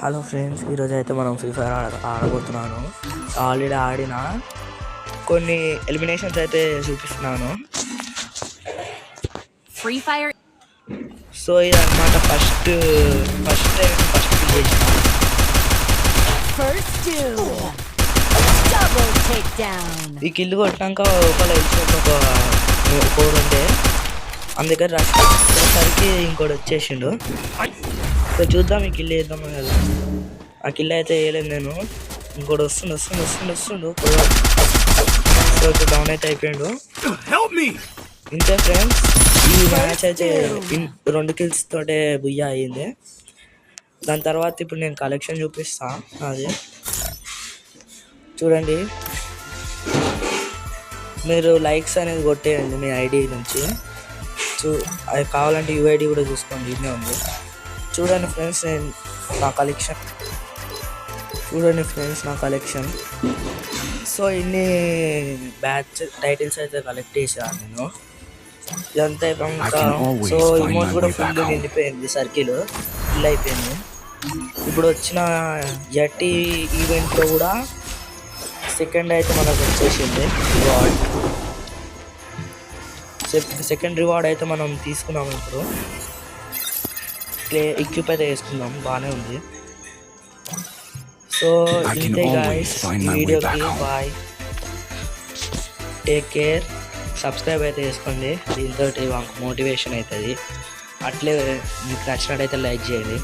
Hello friends, ఈరోజు అయితే మనం ఫ్రీ ఫైర్ ఆడబోతున్నాను. ఆల్రెడీ ఆడిన కొన్ని ఎలిమినేషన్స్ అయితే చూపిస్తున్నాను. Free fire. సో ఇది అనమాట ఫస్ట్ ఈ కిల్లు కొట్టినాక ఒకళ్ళు ఒక ఉండే అందుకని రష్ వచ్చేసరికి ఇంకోటి వచ్చేసిండు. సో చూద్దాం ఈ కిల్ వేద్దాం కదా. ఆ కిల్ అయితే వేయలేదు నేను. ఇంకోటి వస్తుండు. సో డౌన్ అయితే అయిపోయాడు. ఇంతే ఫ్రెండ్స్, ఈ మ్యాచ్ అయితే 2 kills తోటే బుయ్యా అయ్యింది. దాని తర్వాత ఇప్పుడు నేను కలెక్షన్ చూపిస్తా. అది చూడండి, మీరు లైక్స్ అనేది కొట్టేయండి మీ ఐడి నుంచి. అది కావాలంటే యూఐడి కూడా చూసుకోండి, ఇన్నే ఉంది. చూడండి ఫ్రెండ్స్, నా కలెక్షన్. సో ఇన్ని బ్యాచ్ టైటిల్స్ అయితే కలెక్ట్ చేశాను నేను. ఇదంతా అయిపోయాక సో ఇమోట్ కూడా ఫుల్ నిండిపోయింది, సర్కిల్ ఫుల్ అయిపోయింది. ఇప్పుడు వచ్చిన జట్టి ఈవెంట్లో కూడా సెకండ్ అయితే మనకు వచ్చేసింది రివార్డ్. సెకండ్ రివార్డ్ అయితే మనం తీసుకున్నాము. ఇప్పుడు ఎక్విప్ అయితే వేసుకుందాం, బాగానే ఉంది. సో ఇంతే గైస్, ఈ వీడియోకి బాయ్, టేక్ కేర్. సబ్స్క్రైబ్ అయితే చేసుకోండి, దీంతో మోటివేషన్ అవుతుంది. అట్లే మీకు నచ్చినట్టయితే లైక్ చేయండి.